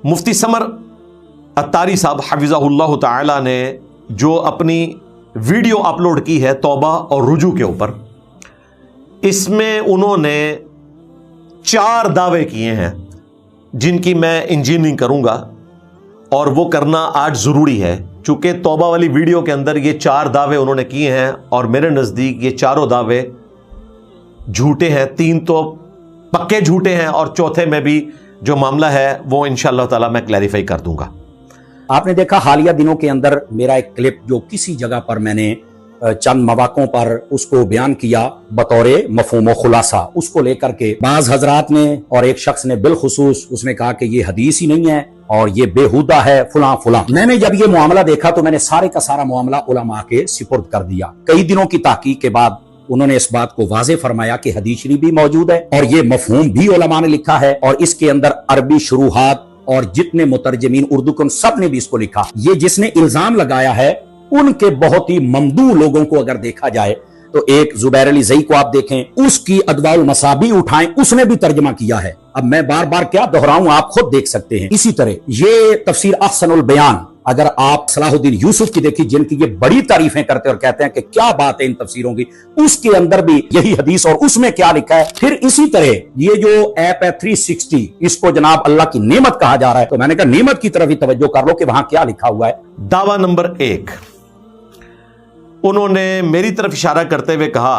مفتی سمر اتاری صاحب حفظہ تعالی نے جو اپنی ویڈیو اپلوڈ کی ہے توبہ اور رجوع کے اوپر، اس میں انہوں نے 4 دعوے کیے ہیں جن کی میں انجینئرنگ کروں گا، اور وہ کرنا آج ضروری ہے چونکہ توبہ والی ویڈیو کے اندر یہ 4 دعوے انہوں نے کیے ہیں، اور میرے نزدیک یہ چاروں دعوے جھوٹے ہیں، 3 تو پکے جھوٹے ہیں، اور چوتھے میں بھی جو معاملہ ہے وہ انشاءاللہ تعالی میں کلیریفائی کر دوں گا۔ آپ نے دیکھا حالیہ دنوں کے اندر میرا ایک کلپ جو کسی جگہ پر میں نے چند مواقعوں پر اس کو بیان کیا بطور مفہوم و خلاصہ، اس کو لے کر کے بعض حضرات نے اور ایک شخص نے بالخصوص اس میں کہا کہ یہ حدیث ہی نہیں ہے اور یہ بےہودہ ہے فلاں فلاں۔ میں نے جب یہ معاملہ دیکھا تو میں نے سارے کا سارا معاملہ علماء کے سپرد کر دیا۔ کئی دنوں کی تحقیق کے بعد انہوں نے اس بات کو واضح فرمایا کہ حدیث شریف بھی موجود ہے اور یہ مفہوم بھی علماء نے لکھا ہے، اور اس کے اندر عربی شروحات اور جتنے مترجمین اردو کے سب نے بھی اس کو لکھا۔ یہ جس نے الزام لگایا ہے ان کے بہت ہی ممدوح لوگوں کو اگر دیکھا جائے تو ایک زبیر علی زئی کو آپ دیکھیں، اس کی ادواء المصابیح اٹھائیں، اس نے بھی ترجمہ کیا ہے۔ اب میں بار بار کیا دہراؤں، آپ خود دیکھ سکتے ہیں۔ اسی طرح یہ تفسیر احسن البیان اگر آپ صلاح الدین یوسف کی دیکھی، جن کی یہ بڑی تعریفیں کرتے اور کہتے ہیں کہ کیا بات ہے ان تفسیروں کی، اس کے اندر بھی یہی حدیث اور اس میں کیا لکھا ہے۔ پھر اسی طرح یہ جو ایپ ہے 360، اس کو جناب اللہ کی نعمت کہا جا رہا ہے، تو میں نے کہا نعمت کی طرف ہی توجہ کر لو کہ وہاں کیا لکھا ہوا ہے۔ دعویٰ نمبر 1، انہوں نے میری طرف اشارہ کرتے ہوئے کہا،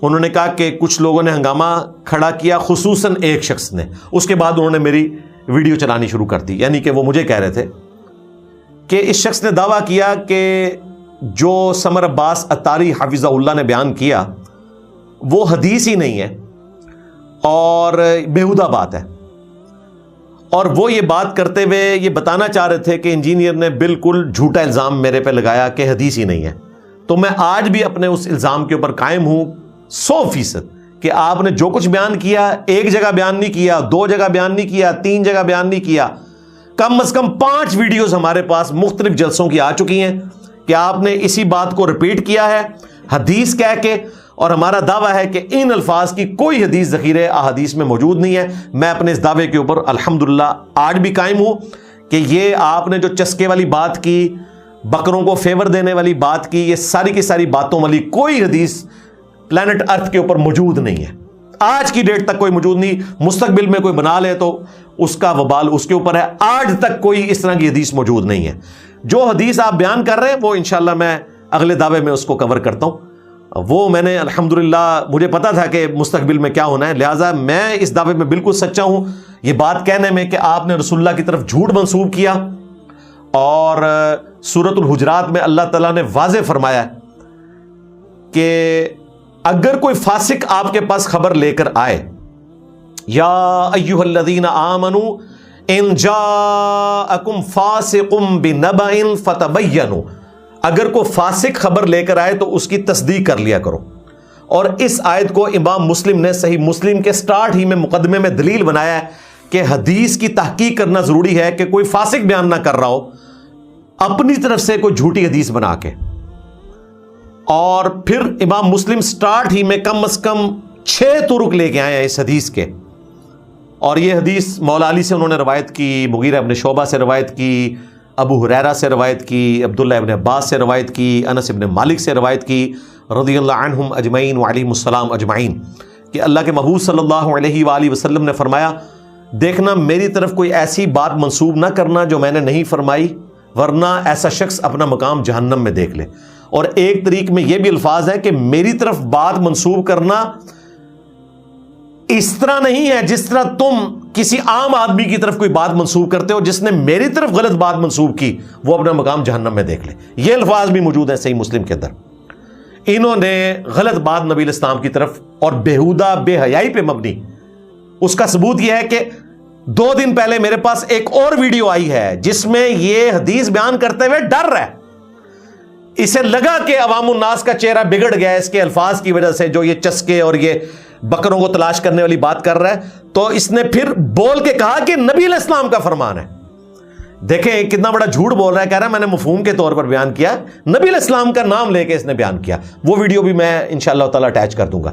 انہوں نے کہا کہ کچھ لوگوں نے ہنگامہ کھڑا کیا، خصوصاً ایک شخص نے۔ اس کے بعد انہوں نے میری ویڈیو چلانی شروع کر دی، یعنی کہ وہ مجھے کہہ رہے تھے کہ اس شخص نے دعویٰ کیا کہ جو سمر عباس اتاری حفظہ اللہ نے بیان کیا وہ حدیث ہی نہیں ہے اور بیہودہ بات ہے، اور وہ یہ بات کرتے ہوئے یہ بتانا چاہ رہے تھے کہ انجینئر نے بالکل جھوٹا الزام میرے پہ لگایا کہ حدیث ہی نہیں ہے۔ تو میں آج بھی اپنے اس الزام کے اوپر قائم ہوں 100% کہ آپ نے جو کچھ بیان کیا، ایک جگہ بیان نہیں کیا، 2 جگہ بیان نہیں کیا، 3 جگہ بیان نہیں کیا، کم از کم 5 ویڈیوز ہمارے پاس مختلف جلسوں کی آ چکی ہیں کہ آپ نے اسی بات کو ریپیٹ کیا ہے حدیث کہہ کے، اور ہمارا دعویٰ ہے کہ ان الفاظ کی کوئی حدیث ذخیرہ احادیث میں موجود نہیں ہے۔ میں اپنے اس دعوے کے اوپر الحمدللہ آج بھی قائم ہوں کہ یہ آپ نے جو چسکے والی بات کی، بکروں کو فیور دینے والی بات کی، یہ ساری کی ساری باتوں والی کوئی حدیث پلانٹ ارتھ کے اوپر موجود نہیں ہے، آج کی ڈیٹ تک کوئی موجود نہیں۔ مستقبل میں کوئی بنا لے تو اس کا وبال اس کے اوپر ہے، آج تک کوئی اس طرح کی حدیث موجود نہیں ہے۔ جو حدیث آپ بیان کر رہے ہیں وہ انشاءاللہ میں اگلے دعوے میں اس کو کور کرتا ہوں۔ وہ میں نے الحمدللہ مجھے پتا تھا کہ مستقبل میں کیا ہونا ہے، لہٰذا میں اس دعوے میں بالکل سچا ہوں۔ یہ بات کہنے میں کہ آپ نے رسول اللہ کی طرف جھوٹ منسوب کیا، اور سورۃ الحجرات میں اللہ تعالیٰ نے واضح فرمایا کہ اگر کوئی فاسق آپ کے پاس خبر لے کر آئے، یا ایھا الذین آمنوا ان جاءکم فاسق بنبأ فتبینوا، اگر کوئی فاسق خبر لے کر آئے تو اس کی تصدیق کر لیا کرو۔ اور اس آیت کو امام مسلم نے صحیح مسلم کے سٹارٹ ہی میں مقدمے میں دلیل بنایا ہے کہ حدیث کی تحقیق کرنا ضروری ہے کہ کوئی فاسق بیان نہ کر رہا ہو اپنی طرف سے کوئی جھوٹی حدیث بنا کے۔ اور پھر امام مسلم سٹارٹ ہی میں کم از کم 6 طرق لے کے آئے ہیں اس حدیث کے، اور یہ حدیث مولا علی سے انہوں نے روایت کی، مغیرہ ابن شعبہ سے روایت کی، ابو ہریرہ سے روایت کی، عبداللہ ابن عباس سے روایت کی، انس ابن مالک سے روایت کی رضی اللہ عنہم اجمعین وعلیہم السلام اجمعین، کہ اللہ کے محبوب صلی اللہ علیہ وآلہ وسلم نے فرمایا، دیکھنا میری طرف کوئی ایسی بات منسوب نہ کرنا جو میں نے نہیں فرمائی، ورنہ ایسا شخص اپنا مقام جہنم میں دیکھ لے۔ اور ایک طریق میں یہ بھی الفاظ ہے کہ میری طرف بات منسوب کرنا اس طرح نہیں ہے جس طرح تم کسی عام آدمی کی طرف کوئی بات منسوب کرتے ہو، جس نے میری طرف غلط بات منسوب کی وہ اپنا مقام جہنم میں دیکھ لے۔ یہ الفاظ بھی موجود ہیں صحیح مسلم کے اندر۔ انہوں نے غلط بات نبی الاسلام کی طرف اور بیہودہ بے حیائی پہ مبنی، اس کا ثبوت یہ ہے کہ 2 دن پہلے میرے پاس ایک اور ویڈیو آئی ہے جس میں یہ حدیث بیان کرتے ہوئے ڈر رہا ہے، اسے لگا کہ عوام الناس کا چہرہ بگڑ گیا اس کے الفاظ کی وجہ سے، جو یہ چسکے اور یہ بکروں کو تلاش کرنے والی بات کر رہا ہے، تو اس نے پھر بول کے کہا کہ نبی علیہ السلام کا فرمان ہے۔ دیکھیں کتنا بڑا جھوٹ بول رہا ہے، کہہ رہا ہے میں نے مفہوم کے طور پر بیان کیا، نبی علیہ السلام کا نام لے کے اس نے بیان کیا۔ وہ ویڈیو بھی میں انشاءاللہ تعالی اٹیچ کر دوں گا۔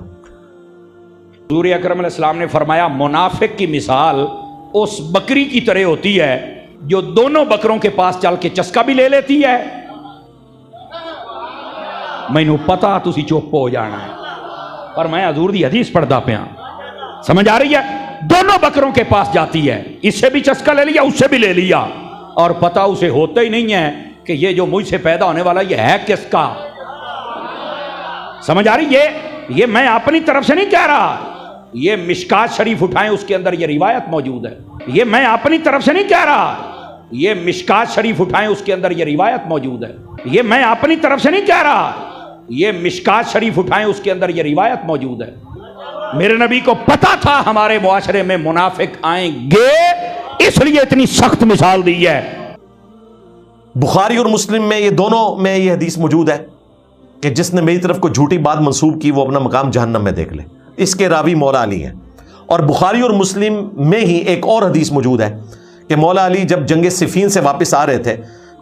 حضور اکرم علیہ السلام نے فرمایا منافق کی مثال اس بکری کی طرح ہوتی ہے جو دونوں بکروں کے پاس چل کے چسکا بھی لے لیتی ہے. مینوں پتا تسی چپ ہو جانا ہے پر میں حضور دی حدیث پڑھدا پیا. سمجھ آ رہی ہے؟ دونوں بکروں کے پاس جاتی ہے, اس سے بھی چسکا لے لیا اس سے بھی لے لیا, اور پتا اسے ہوتا ہی نہیں ہے کہ یہ جو مجھ سے پیدا ہونے والا یہ ہے کس کا. سمجھ آ رہی ہے؟ یہ میں اپنی طرف سے نہیں کہہ رہا, یہ مشکات شریف اٹھائیں اس کے اندر یہ روایت موجود ہے. یہ میں اپنی طرف سے نہیں کہہ رہا, یہ مشکات شریف اٹھائیں اس کے اندر یہ روایت موجود ہے. یہ میں اپنی طرف سے نہیں کہہ رہا, یہ مشکات شریف اٹھائیں اس کے اندر یہ روایت موجود ہے. میرے نبی کو پتا تھا ہمارے معاشرے میں منافق آئیں گے, اس لیے اتنی سخت مثال دی ہے. بخاری اور مسلم میں یہ دونوں میں یہ حدیث موجود ہے کہ جس نے میری طرف کو جھوٹی بات منسوب کی وہ اپنا مقام جہنم میں دیکھ لے. اس کے راوی مولا علی ہیں. اور بخاری اور مسلم میں ہی ایک اور حدیث موجود ہے کہ مولا علی جب جنگ صفین سے واپس آ رہے تھے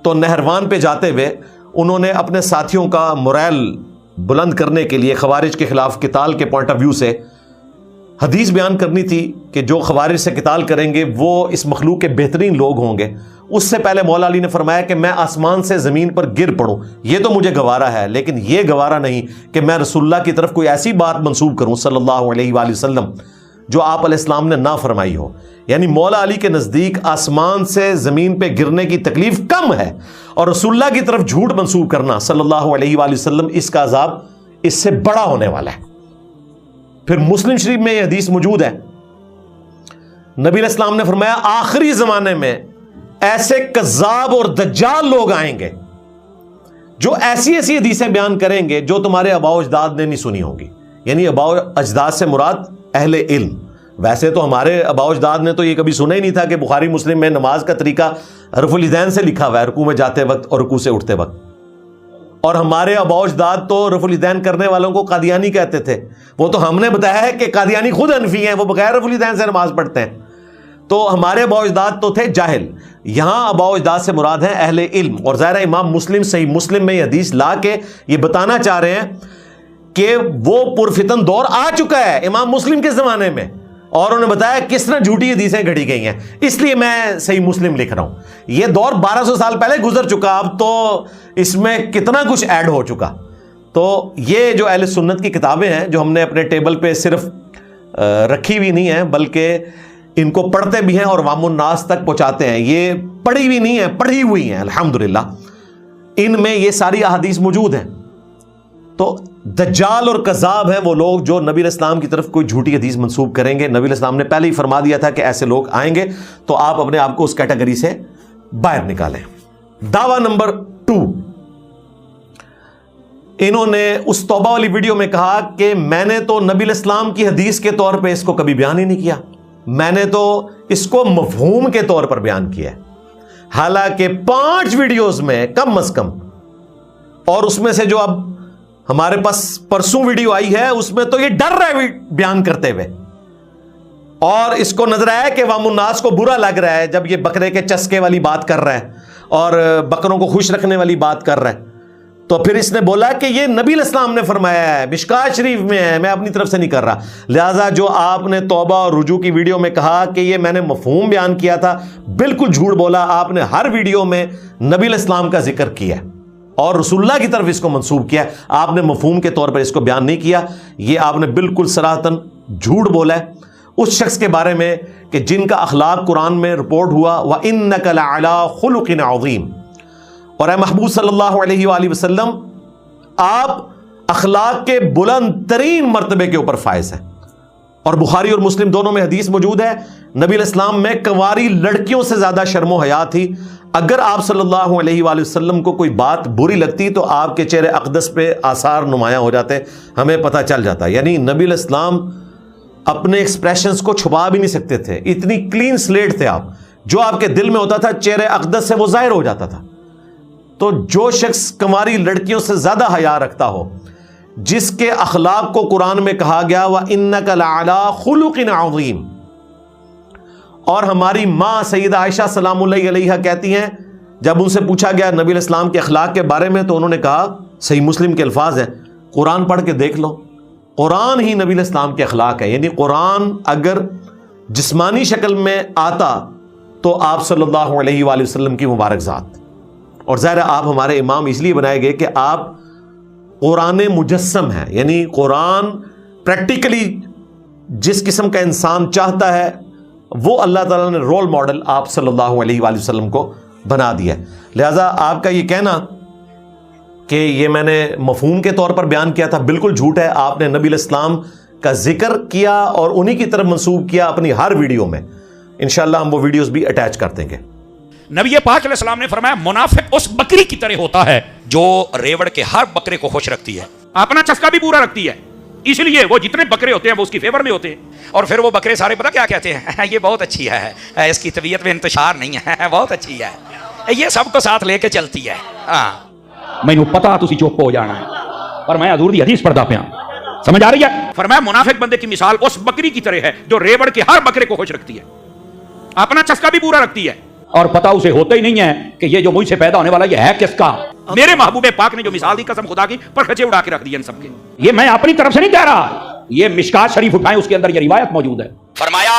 تو نہروان پہ جاتے ہوئے انہوں نے اپنے ساتھیوں کا موریل بلند کرنے کے لیے خوارج کے خلاف قتال کے پوائنٹ آف ویو سے حدیث بیان کرنی تھی کہ جو خوارج سے قتال کریں گے وہ اس مخلوق کے بہترین لوگ ہوں گے. اس سے پہلے مولا علی نے فرمایا کہ میں آسمان سے زمین پر گر پڑوں یہ تو مجھے گوارا ہے, لیکن یہ گوارا نہیں کہ میں رسول اللہ کی طرف کوئی ایسی بات منسوب کروں صلی اللہ علیہ وآلہ وسلم جو آپ علیہ السلام نے نہ فرمائی ہو. یعنی مولا علی کے نزدیک آسمان سے زمین پہ گرنے کی تکلیف کم ہے, اور رسول اللہ کی طرف جھوٹ منسوب کرنا صلی اللہ علیہ وآلہ وسلم اس کا عذاب اس سے بڑا ہونے والا ہے. پھر مسلم شریف میں یہ حدیث موجود ہے, نبی علیہ السلام نے فرمایا آخری زمانے میں ایسے کذاب اور دجال لوگ آئیں گے جو ایسی ایسی حدیثیں بیان کریں گے جو تمہارے آباء و اجداد نے نہیں سنی ہوگی. یعنی آباء و اجداد سے مراد اہل علم. ویسے تو ہمارے آباء و اجداد نے تو یہ کبھی سنا ہی نہیں تھا کہ بخاری مسلم میں نماز کا طریقہ رفع الیدین سے لکھا ہوا ہے, رکوع میں جاتے وقت اور رکوع سے اٹھتے وقت. اور ہمارے آباء و اجداد تو رفع الیدین کرنے والوں کو قادیانی کہتے تھے. وہ تو ہم نے بتایا ہے کہ قادیانی خود حنفی ہیں, وہ بغیر رفع الیدین سے نماز پڑھتے ہیں. تو ہمارے آباء و اجداد تو تھے جاہل, یہاں آباء و اجداد سے مراد ہیں اہل علم. اور ظاہر امام مسلم صحیح مسلم میں یہ حدیث لا کے یہ بتانا چاہ رہے ہیں کہ وہ پرفتن دور آ چکا ہے امام مسلم کے زمانے میں, اور انہوں نے بتایا کس طرح جھوٹی حدیثیں گھڑی گئی ہیں. اس لیے میں صحیح مسلم لکھ رہا ہوں. یہ دور 1200 سال پہلے گزر چکا, اب تو اس میں کتنا کچھ ایڈ ہو چکا. تو یہ جو اہل سنت کی کتابیں ہیں جو ہم نے اپنے ٹیبل پہ صرف رکھی بھی نہیں ہیں بلکہ ان کو پڑھتے بھی ہیں اور عوام الناس تک پہنچاتے ہیں, یہ پڑھی بھی نہیں ہیں پڑھی ہوئی ہیں الحمدللہ. ان میں یہ ساری احادیث موجود ہیں. تو دجال اور کذاب ہیں وہ لوگ جو نبی علیہ السلام کی طرف کوئی جھوٹی حدیث منسوب کریں گے. نبی علیہ السلام نے پہلے ہی فرما دیا تھا کہ ایسے لوگ آئیں گے, تو آپ اپنے آپ کو اس کیٹیگری سے باہر نکالیں. دعویٰ نمبر 2, انہوں نے اس توبہ والی ویڈیو میں کہا کہ میں نے تو نبی علیہ السلام کی حدیث کے طور پہ اس کو کبھی بیان ہی نہیں کیا, میں نے تو اس کو مفہوم کے طور پر بیان کیا ہے. حالانکہ 5 ویڈیوز میں کم از کم, اور اس میں سے جو اب ہمارے پاس پرسوں ویڈیو آئی ہے اس میں تو یہ ڈر رہا ہے بیان کرتے ہوئے, اور اس کو نظر آیا کہ عوام الناس کو برا لگ رہا ہے جب یہ بکرے کے چسکے والی بات کر رہا ہے اور بکروں کو خوش رکھنے والی بات کر رہا ہے. تو پھر اس نے بولا کہ یہ نبی علیہ السلام نے فرمایا ہے, مشکات شریف میں ہے, میں اپنی طرف سے نہیں کر رہا. لہٰذا جو آپ نے توبہ اور رجوع کی ویڈیو میں کہا کہ یہ میں نے مفہوم بیان کیا تھا, بالکل جھوٹ بولا. آپ نے ہر ویڈیو میں نبی علیہ السلام کا ذکر کیا اور رسول اللہ کی طرف اس کو منسوب کیا, آپ نے مفہوم کے طور پر اس کو بیان نہیں کیا. یہ آپ نے بالکل صراحتاً جھوٹ بولا ہے اس شخص کے بارے میں کہ جن کا اخلاق قرآن میں رپورٹ ہوا وَإِنَّكَ لَعَلَىٰ خُلُقٍ عَظِيمٍ. اور اے محبوب صلی اللہ علیہ وآلہ وسلم, آپ اخلاق کے بلند ترین مرتبے کے اوپر فائز ہیں. اور بخاری اور مسلم دونوں میں حدیث موجود ہے, نبی علیہ السلام میں کنواری لڑکیوں سے زیادہ شرم و حیا تھی. اگر آپ صلی اللہ علیہ وآلہ وسلم کو کوئی بات بری لگتی تو آپ کے چہرے اقدس پہ آثار نمایاں ہو جاتے, ہمیں پتہ چل جاتا. یعنی نبی علیہ السلام اپنے ایکسپریشنز کو چھپا بھی نہیں سکتے تھے, اتنی کلین سلیٹ تھے آپ. جو آپ کے دل میں ہوتا تھا چہرے اقدس سے وہ ظاہر ہو جاتا تھا. تو جو شخص کنواری لڑکیوں سے زیادہ حیا رکھتا ہو, جس کے اخلاق کو قرآن میں کہا گیا وَإِنَّكَ لَعَلَىٰ خُلُقٍ عَظِيمٍ, اور ہماری ماں سیدہ عائشہ سلام اللہ علیہا کہتی ہیں جب ان سے پوچھا گیا نبی علیہ السلام کے اخلاق کے بارے میں تو انہوں نے کہا, صحیح مسلم کے الفاظ ہیں, قرآن پڑھ کے دیکھ لو, قرآن ہی نبی علیہ السلام کے اخلاق ہے. یعنی قرآن اگر جسمانی شکل میں آتا تو آپ صلی اللہ علیہ وآلہ وسلم کی مبارک ذات. اور ظاہر آپ ہمارے امام اس لیے بنائے گئے کہ آپ قرآن مجسم ہیں، یعنی قرآن پریکٹیکلی جس قسم کا انسان چاہتا ہے وہ اللہ تعالیٰ نے رول ماڈل آپ صلی اللہ علیہ وآلہ وسلم کو بنا دیا ہے. لہٰذا آپ کا یہ کہنا کہ یہ میں نے مفہوم کے طور پر بیان کیا تھا بالکل جھوٹ ہے. آپ نے نبی علیہ السلام کا ذکر کیا اور انہی کی طرف منسوب کیا اپنی ہر ویڈیو میں. انشاءاللہ ہم وہ ویڈیوز بھی اٹیچ کر دیں گے. نبی پاک علیہ السلام نے فرمایا منافق اس بکری کی طرح ہوتا ہے جو ریوڑ کے ہر بکرے کو خوش رکھتی ہے، اپنا چسکا بھی پورا رکھتی ہے، اس لیے وہ جتنے بکرے ہوتے ہیں وہ اس کی فیور میں ہوتے ہیں. اور پھر وہ بکرے سارے پتہ کیا کہتے ہیں؟ یہ بہت اچھی ہے، اس کی طبیعت میں انتشار نہیں ہے، بہت اچھی ہے، یہ سب کو ساتھ لے کے چلتی ہے. میں نے پتا تسی چپ ہو جانا ہے، پر میں حضور دی حدیث پڑھدا پیا، سمجھ آ رہی ہے؟ فرمایا منافق بندے کی مثال اس بکری کی طرح ہے جو ریوڑ کے ہر بکرے کو خوش رکھتی ہے، اپنا چسکا بھی پورا رکھتی ہے، اور پتہ اسے ہوتا ہی نہیں ہے کہ یہ جو مجھ سے پیدا ہونے والا یہ ہے کس کا. میرے محبوب پاک نے جو مثال دی قسم خدا کی پرخچے اڑا کے رکھ دی ان سب کے. یہ میں اپنی طرف سے نہیں کہہ رہا، یہ مشکات شریف اٹھائیں اس کے اندر یہ روایت موجود ہے. فرمایا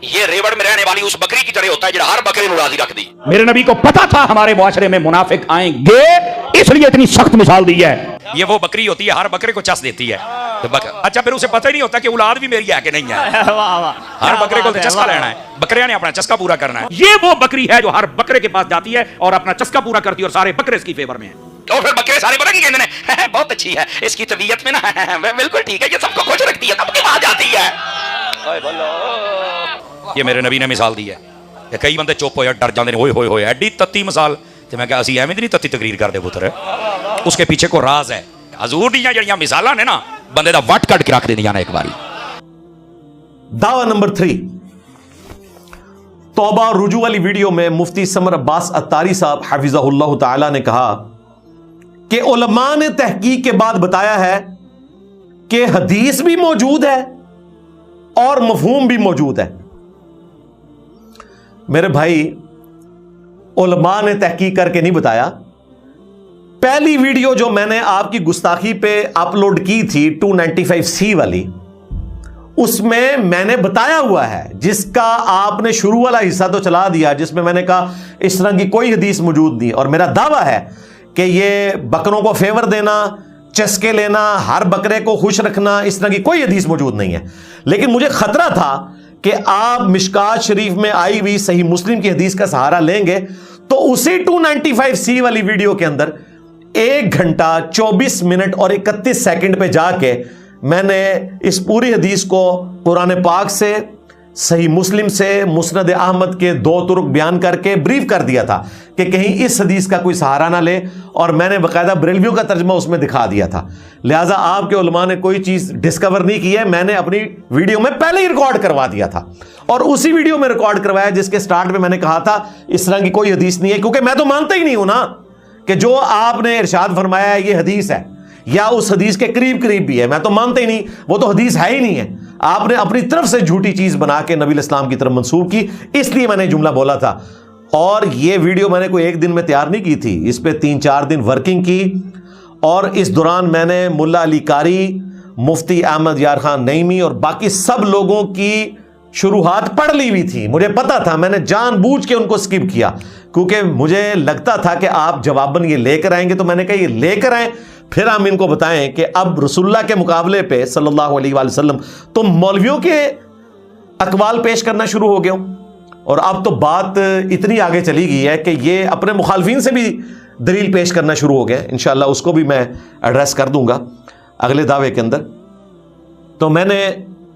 یہ ریوڑ میں رہنے والی اس بکری کی طرح ہوتا ہے جو ہر بکرے کو راضی رکھ دی. میرے نبی کو پتا تھا ہمارے معاشرے میں منافق آئیں گے، اس لیے اتنی سخت مثال دی ہے. یہ وہ بکری ہوتی ہے ہر بکرے کو چس دیتی ہے. اچھا پھر اسے پتہ ہی نہیں ہوتا کہ اولاد بھی میری ہے کہ نہیں ہے. ہر بکرے کو چسکا لینا ہے، بکریاں نے اپنا چسکا پورا کرنا ہے. یہ وہ بکری ہے جو ہر بکرے کے پاس جاتی ہے اور اپنا چسکا پورا کرتی ہے اور سارے بکرے اس کی فیور میں ہیں. اور پھر بکرے سارے پتہ کی کہتے ہیں بہت اچھی ہے، اس کی طبیعت میں نا بالکل ٹھیک ہے، یہ سب کو خوش رکھتی ہے، سب کے پاس جاتی ہے. یہ میرے نبی نے مثال دی ہے کہ کئی بندے چپ ہوئے ڈر جاندے نے، ہوئے ہوئے ہوئے ایڈی تتی مثال. تے میں کہا اسی ایویں نہیں تتی تقریر کر دے پتر، اس کے پیچھے کو راز ہے. حضور دیاں جڑیاں مثالاں نے نا بندے دا وٹ کٹ کے رکھ دیندیاں نے ایک باری. دعویٰ نمبر 3، توبہ اور رجوع والی ویڈیو میں مفتی سمر عباس اتاری صاحب حفظہ اللہ تعالی نے کہا کہ علماء نے تحقیق کے بعد بتایا ہے کہ حدیث بھی موجود ہے اور مفہوم بھی موجود ہے. میرے بھائی علماء نے تحقیق کر کے نہیں بتایا. پہلی ویڈیو جو میں نے آپ کی گستاخی پہ اپلوڈ کی تھی 295C والی، اس میں نے بتایا ہوا ہے، جس کا آپ نے شروع والا حصہ تو چلا دیا جس میں نے کہا اس طرح کی کوئی حدیث موجود نہیں. اور میرا دعویٰ ہے کہ یہ بکروں کو فیور دینا، چسکے لینا، ہر بکرے کو خوش رکھنا، اس طرح کی کوئی حدیث موجود نہیں ہے. لیکن مجھے خطرہ تھا کہ آپ مشکات شریف میں آئی ہوئی صحیح مسلم کی حدیث کا سہارا لیں گے تو اسی 295C والی ویڈیو کے اندر 1 گھنٹہ 24 منٹ اور 31 سیکنڈ پہ جا کے میں نے اس پوری حدیث کو قرآن پاک سے، صحیح مسلم سے، مسند احمد کے 2 طرق بیان کر کے بریف کر دیا تھا کہ کہیں اس حدیث کا کوئی سہارا نہ لے، اور میں نے باقاعدہ بریلویوں کا ترجمہ اس میں دکھا دیا تھا. لہٰذا آپ کے علماء نے کوئی چیز ڈسکور نہیں کی ہے، میں نے اپنی ویڈیو میں پہلے ہی ریکارڈ کروا دیا تھا، اور اسی ویڈیو میں ریکارڈ کروایا جس کے سٹارٹ میں نے کہا تھا اس طرح کی کوئی حدیث نہیں ہے، کیونکہ میں تو مانتا ہی نہیں ہوں نا کہ جو آپ نے ارشاد فرمایا ہے یہ حدیث ہے یا اس حدیث کے قریب قریب بھی ہے. میں تو مانتا ہی نہیں، وہ تو حدیث ہے ہی نہیں ہے. آپ نے اپنی طرف سے جھوٹی چیز بنا کے نبی الاسلام کی طرف منسوب کی، اس لیے میں نے جملہ بولا تھا. اور یہ ویڈیو میں نے کوئی ایک دن میں تیار نہیں کی تھی، اس پہ 3-4 دن ورکنگ کی، اور اس دوران میں نے ملا علی قاری، مفتی احمد یار خان نعیمی اور باقی سب لوگوں کی شروحات پڑھ لی ہوئی تھی. مجھے پتا تھا، میں نے جان بوجھ کے ان کو سکپ کیا کیونکہ مجھے لگتا تھا کہ آپ جواباً یہ لے کر آئیں گے. تو میں نے کہا یہ لے کر آئیں، پھر ہم ان کو بتائیں کہ اب رسول اللہ کے مقابلے پہ صلی اللہ علیہ وآلہ وسلم تم مولویوں کے اقوال پیش کرنا شروع ہو گئے ہو. اور اب تو بات اتنی آگے چلی گئی ہے کہ یہ اپنے مخالفین سے بھی دلیل پیش کرنا شروع ہو گئے. انشاءاللہ اس کو بھی میں ایڈریس کر دوں گا اگلے دعوے کے اندر. تو میں نے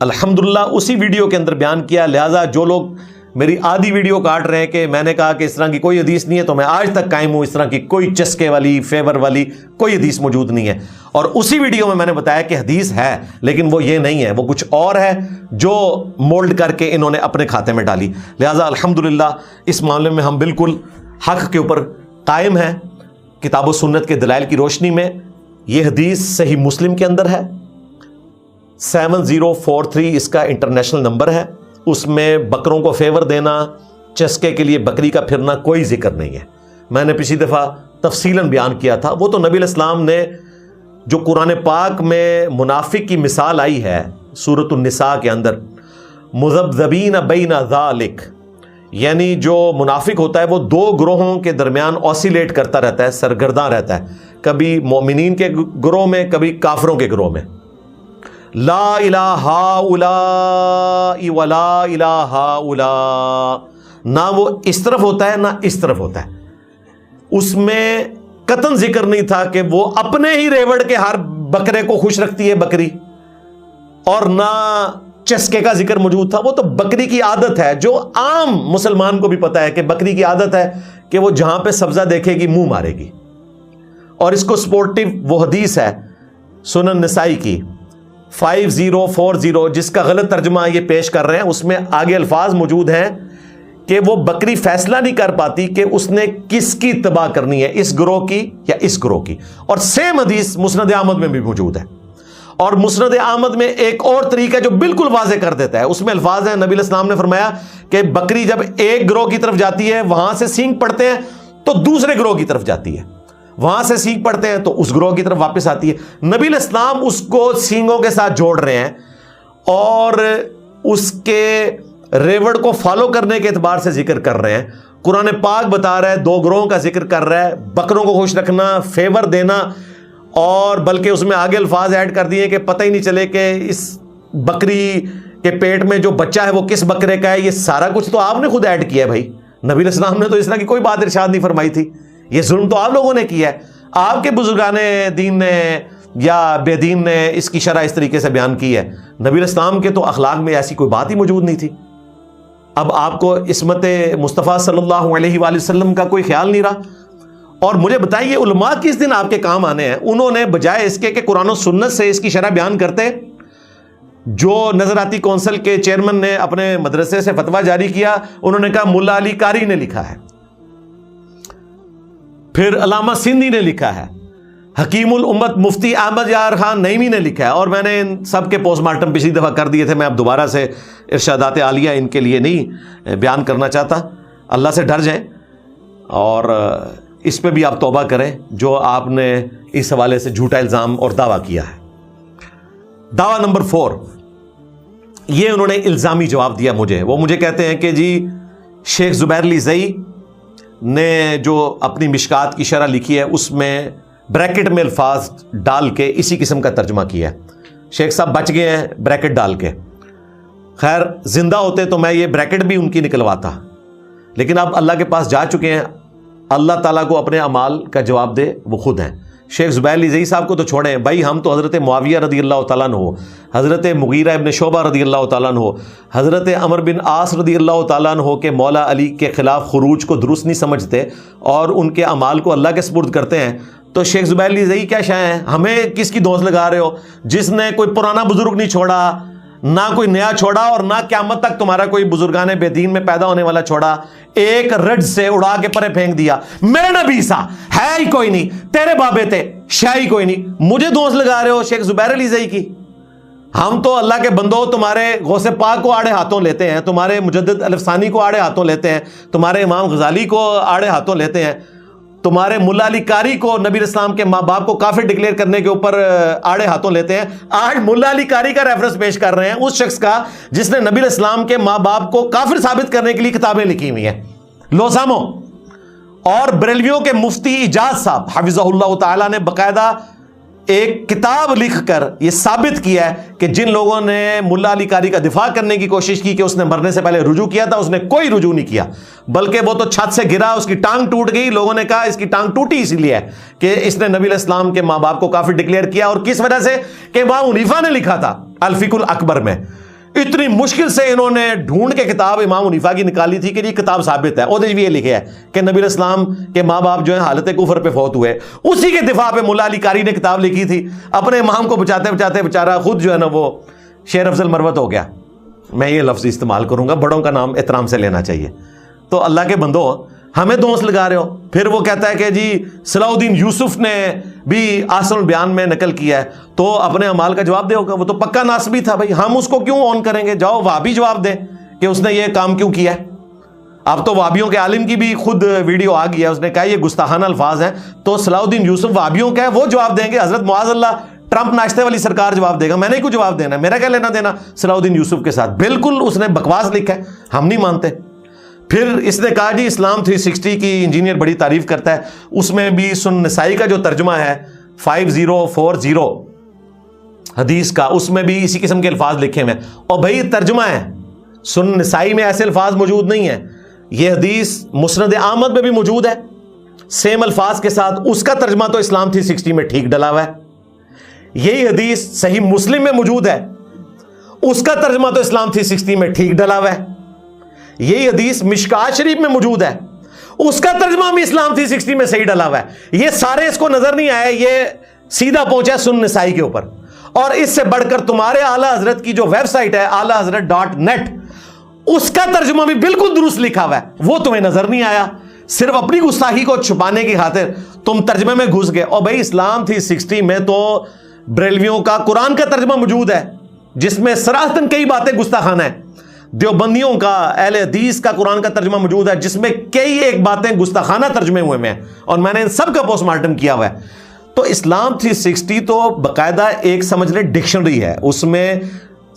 الحمدللہ اسی ویڈیو کے اندر بیان کیا. لہٰذا جو لوگ میری آدھی ویڈیو کاٹ رہے ہیں کہ میں نے کہا کہ اس طرح کی کوئی حدیث نہیں ہے، تو میں آج تک قائم ہوں، اس طرح کی کوئی چسکے والی، فیور والی کوئی حدیث موجود نہیں ہے. اور اسی ویڈیو میں نے بتایا کہ حدیث ہے لیکن وہ یہ نہیں ہے، وہ کچھ اور ہے جو مولڈ کر کے انہوں نے اپنے کھاتے میں ڈالی. لہٰذا الحمدللہ اس معاملے میں ہم بالکل حق کے اوپر قائم ہیں. کتاب و سنت کے دلائل کی روشنی میں یہ حدیث صحیح مسلم کے اندر ہے، 7043 اس کا انٹرنیشنل نمبر ہے. اس میں بکروں کو فیور دینا، چسکے کے لیے بکری کا پھرنا کوئی ذکر نہیں ہے. میں نے پچھلی دفعہ تفصیلاً بیان کیا تھا. وہ تو نبی علیہ السلام نے جو قرآن پاک میں منافق کی مثال آئی ہے سورۃ النساء کے اندر، مذبذبین بین ذالک، یعنی جو منافق ہوتا ہے وہ دو گروہوں کے درمیان اوسیلیٹ کرتا رہتا ہے، سرگرداں رہتا ہے، کبھی مومنین کے گروہ میں، کبھی کافروں کے گروہ میں. لا الہ ہؤلاء ولا الہ ہؤلاء، نہ وہ اس طرف ہوتا ہے نہ اس طرف ہوتا ہے. اس میں قطعاً ذکر نہیں تھا کہ وہ اپنے ہی ریوڑ کے ہر بکرے کو خوش رکھتی ہے بکری، اور نہ چسکے کا ذکر موجود تھا. وہ تو بکری کی عادت ہے، جو عام مسلمان کو بھی پتا ہے کہ بکری کی عادت ہے کہ وہ جہاں پہ سبزہ دیکھے گی منہ مارے گی. اور اس کو سپورٹیو وہ حدیث ہے سنن نسائی کی 5040، جس کا غلط ترجمہ یہ پیش کر رہے ہیں، اس میں آگے الفاظ موجود ہیں کہ وہ بکری فیصلہ نہیں کر پاتی کہ اس نے کس کی اتباع کرنی ہے، اس گروہ کی یا اس گروہ کی. اور سیم حدیث مسند احمد میں بھی موجود ہے. اور مسند احمد میں ایک اور طریقہ جو بالکل واضح کر دیتا ہے، اس میں الفاظ ہیں، نبی علیہ السلام نے فرمایا کہ بکری جب ایک گروہ کی طرف جاتی ہے وہاں سے سینگ پڑتے ہیں تو دوسرے گروہ کی طرف جاتی ہے، وہاں سے سینگ پڑتے ہیں تو اس گروہ کی طرف واپس آتی ہے. نبی علیہ السلام اس کو سینگوں کے ساتھ جوڑ رہے ہیں اور اس کے ریوڑ کو فالو کرنے کے اعتبار سے ذکر کر رہے ہیں. قرآن پاک بتا رہا ہے، دو گروہوں کا ذکر کر رہا ہے، بکروں کو خوش رکھنا، فیور دینا، اور بلکہ اس میں آگے الفاظ ایڈ کر دیے کہ پتہ ہی نہیں چلے کہ اس بکری کے پیٹ میں جو بچہ ہے وہ کس بکرے کا ہے. یہ سارا کچھ تو آپ نے خود ایڈ کیا ہے بھائی. نبی علیہ السلام نے تو اس طرح کی کوئی بات ارشاد نہیں فرمائی تھی. یہ ظلم تو آپ لوگوں نے کیا ہے. آپ کے بزرگان دین نے یا بے دین نے اس کی شرح اس طریقے سے بیان کی ہے. نبی علیہ السلام کے تو اخلاق میں ایسی کوئی بات ہی موجود نہیں تھی. اب آپ کو عصمت مصطفیٰ صلی اللہ علیہ وآلہ وسلم کا کوئی خیال نہیں رہا. اور مجھے بتائیے علماء کس دن آپ کے کام آنے ہیں؟ انہوں نے بجائے اس کے کہ قرآن و سنت سے اس کی شرح بیان کرتے، جو نظراتی کونسل کے چیئرمین نے اپنے مدرسے سے فتویٰ جاری کیا، انہوں نے کہا ملا علی قاری نے لکھا ہے، پھر علامہ سندھی نے لکھا ہے، حکیم الامت مفتی احمد یار خان نعیمی نے لکھا ہے. اور میں نے ان سب کے پوسٹ مارٹم پچھلی دفعہ کر دیے تھے، میں اب دوبارہ سے ارشادات عالیہ ان کے لیے نہیں بیان کرنا چاہتا. اللہ سے ڈر جائیں اور اس پہ بھی آپ توبہ کریں جو آپ نے اس حوالے سے جھوٹا الزام اور دعویٰ کیا ہے. دعویٰ نمبر 4، یہ انہوں نے الزامی جواب دیا مجھے. وہ مجھے کہتے ہیں کہ جی شیخ زبیر علی زئی نے جو اپنی مشکات کی شرح لکھی ہے اس میں بریکٹ میں الفاظ ڈال کے اسی قسم کا ترجمہ کیا ہے. شیخ صاحب بچ گئے ہیں بریکٹ ڈال کے. خیر زندہ ہوتے تو میں یہ بریکٹ بھی ان کی نکلواتا، لیکن اب اللہ کے پاس جا چکے ہیں. اللہ تعالیٰ کو اپنے اعمال کا جواب دے، وہ خود ہیں. شیخ زبیر علی زئی صاحب کو تو چھوڑیں بھائی، ہم تو حضرت معاویہ رضی اللہ تعالیٰ عنہ، حضرت مغیرہ ابن شعبہ رضی اللہ تعالیٰ عنہ، حضرت عمر بن عاص رضی اللہ تعالیٰ عنہ کے مولا علی کے خلاف خروج کو درست نہیں سمجھتے اور ان کے اعمال کو اللہ کے سپرد کرتے ہیں. تو شیخ زبیر علی زئی کیا شے ہیں؟ ہمیں کس کی دوست لگا رہے ہو؟ جس نے کوئی پرانا بزرگ نہیں چھوڑا، نہ کوئی نیا چھوڑا، اور نہ قیامت تک تمہارا کوئی بزرگان بے دین میں پیدا ہونے والا چھوڑا. ایک رج سے اڑا کے پرے پھینک دیا. میرے نبی سا ہے ہی کوئی نہیں، تیرے بابے تھے شاہ ہی کوئی نہیں، مجھے دوست لگا رہے ہو شیخ زبیر علی زئی کی. ہم تو اللہ کے بندوں تمہارے غوث پاک کو آڑے ہاتھوں لیتے ہیں، تمہارے مجدد الف ثانی کو آڑے ہاتھوں لیتے ہیں، تمہارے امام غزالی کو آڑے ہاتھوں لیتے ہیں، تمہارے ملا علی قاری کو نبی اسلام کے ماں باپ کو کافر ڈکلیئر کرنے کے اوپر آڑے ہاتھوں لیتے ہیں. آج ملا علی قاری کا ریفرنس پیش کر رہے ہیں اس شخص کا جس نے نبی اسلام کے ماں باپ کو کافر ثابت کرنے کے لیے کتابیں لکھی ہوئی ہیں. لو سامو. اور بریلویوں کے مفتی اجاز صاحب حفظہ اللہ تعالیٰ نے باقاعدہ ایک کتاب لکھ کر یہ ثابت کیا ہے کہ جن لوگوں نے ملا علی قاری کا دفاع کرنے کی کوشش کی کہ اس نے مرنے سے پہلے رجوع کیا تھا، اس نے کوئی رجوع نہیں کیا، بلکہ وہ تو چھت سے گرا، اس کی ٹانگ ٹوٹ گئی. لوگوں نے کہا اس کی ٹانگ ٹوٹی اسی لیے ہے کہ اس نے نبی علیہ السلام کے ماں باپ کو کافر ڈکلیئر کیا. اور کس وجہ سے؟ کہ امام حنیفہ نے لکھا تھا الفقہ الاکبر میں. اتنی مشکل سے انہوں نے ڈھونڈ کے کتاب امام حنیفہ کی نکالی تھی کہ یہ کتاب ثابت ہے. اور بھی یہ لکھا ہے کہ نبی علیہ السلام کے ماں باپ جو ہیں حالت کفر پہ فوت ہوئے. اسی کے دفاع پہ ملا علی قاری نے کتاب لکھی تھی. اپنے امام کو بچاتے بچاتے بیچارہ خود جو ہے نا وہ شیر افضل مروت ہو گیا. میں یہ لفظ استعمال کروں گا، بڑوں کا نام احترام سے لینا چاہیے. تو اللہ کے بندو ہمیں دوست لگا رہے ہو. پھر وہ کہتا ہے کہ جی صلاح الدین یوسف نے بھی احسن البیان میں نقل کیا ہے تو اپنے اعمال کا جواب دے ہوگا. وہ تو پکا ناسبی تھا بھائی، ہم اس کو کیوں آن کریں گے؟ جاؤ وہابی جواب دے کہ اس نے یہ کام کیوں کیا ہے. اب تو وہابیوں کے عالم کی بھی خود ویڈیو آ گئی ہے، اس نے کہا یہ گستاخانہ الفاظ ہیں. تو صلاح الدین یوسف وہابیوں کا ہے، وہ جواب دیں گے. حضرت معاذ اللہ ٹرمپ ناشتے والی سرکار جواب دے گا, میں نے کیوں جواب دینا ہے, میرا کیا لینا دینا صلاح الدین یوسف کے ساتھ. بالکل اس نے بکواس لکھا ہے, ہم نہیں مانتے. پھر اس نے کہا جی اسلام 360 کی انجینئر بڑی تعریف کرتا ہے, اس میں بھی سنن نسائی کا جو ترجمہ ہے 5040 حدیث کا, اس میں بھی اسی قسم کے الفاظ لکھے ہوئے ہیں. اور بھائی ترجمہ ہے, سنن نسائی میں ایسے الفاظ موجود نہیں ہیں. یہ حدیث مسند احمد میں بھی موجود ہے سیم الفاظ کے ساتھ, اس کا ترجمہ تو اسلام 360 میں ٹھیک ڈلا ہوا ہے. یہی حدیث صحیح مسلم میں موجود ہے, اس کا ترجمہ تو اسلام 360 میں ٹھیک ڈلا ہوا ہے. یہی حدیث مشکات شریف میں موجود ہے, اس کا ترجمہ بھی اسلام 360 میں صحیح ڈلا ہوا ہے. یہ سارے اس کو نظر نہیں آئے, یہ سیدھا پہنچا سنن نسائی کے اوپر. اور اس سے بڑھ کر تمہارے اعلیٰ حضرت کی جو ویب سائٹ ہے اعلیحضرت.net, اس کا ترجمہ بھی بالکل درست لکھا ہوا ہے, وہ تمہیں نظر نہیں آیا. صرف اپنی گستاخی کو چھپانے کی خاطر تم ترجمے میں گھس گئے. اور بھائی اسلام 360 میں تو بریلویوں کا قرآن کا ترجمہ موجود ہے جس میں صراحتاً کئی باتیں گستاخانہ ہیں. دیوبندیوں کا اہل حدیث کا قرآن کا ترجمہ موجود ہے جس میں کئی ایک باتیں گستاخانہ ترجمے ہوئے ہیں, اور میں نے ان سب کا پوسٹ مارٹم کیا ہوا ہے. تو اسلام 360 تو باقاعدہ ایک سمجھ لیں ڈکشنری ہے, اس میں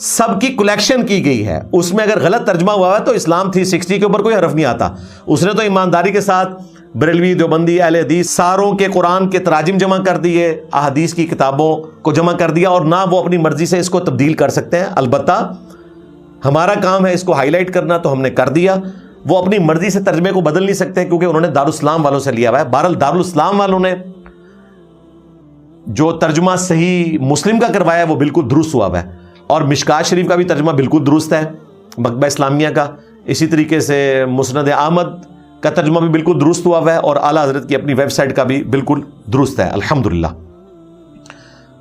سب کی کلیکشن کی گئی ہے. اس میں اگر غلط ترجمہ ہوا ہے تو اسلام 360 کے اوپر کوئی حرف نہیں آتا. اس نے تو ایمانداری کے ساتھ بریلوی, دیوبندی, اہل حدیث ساروں کے قرآن کے تراجم جمع کر دیے, احادیث کی کتابوں کو جمع کر دیا, اور نہ وہ اپنی مرضی سے اس کو تبدیل کر سکتے ہیں. البتہ ہمارا کام ہے اس کو ہائی لائٹ کرنا, تو ہم نے کر دیا. وہ اپنی مرضی سے ترجمے کو بدل نہیں سکتے کیونکہ انہوں نے دارالاسلام والوں سے لیا ہوا ہے. بہرحال دارالاسلام والوں نے جو ترجمہ صحیح مسلم کا کروایا ہے وہ بالکل درست ہوا ہے, اور مشکات شریف کا بھی ترجمہ بالکل درست ہے مکتبہ اسلامیہ کا. اسی طریقے سے مسند احمد کا ترجمہ بھی بالکل درست ہوا ہے, اور اعلیٰ حضرت کی اپنی ویب سائٹ کا بھی بالکل درست ہے الحمدللہ.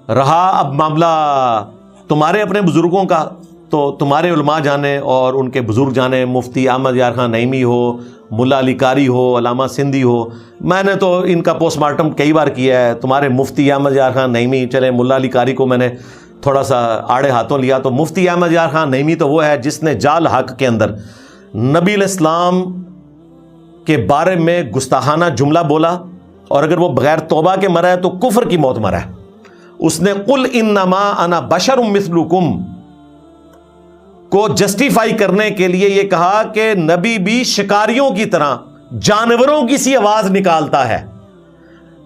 رہا اب معاملہ تمہارے اپنے بزرگوں کا, تو تمہارے علماء جانے اور ان کے بزرگ جانے, مفتی احمد یار خان نعیمی ہو, ملا علی قاری ہو, علامہ سندھی ہو, میں نے تو ان کا پوسٹ مارٹم کئی بار کیا ہے. تمہارے مفتی احمد یار خان نعیمی, چلے ملا علی قاری کو میں نے تھوڑا سا آڑے ہاتھوں لیا, تو مفتی احمد یار خان نعیمی تو وہ ہے جس نے جال حق کے اندر نبی علیہ السلام کے بارے میں گستاخانہ جملہ بولا, اور اگر وہ بغیر توبہ کے مرا ہے تو کفر کی موت مرا ہے. اس نے قل انما انا بشر مثلکم کو جسٹیفائی کرنے کے لیے یہ کہا کہ نبی بھی شکاریوں کی طرح جانوروں کی سی آواز نکالتا ہے.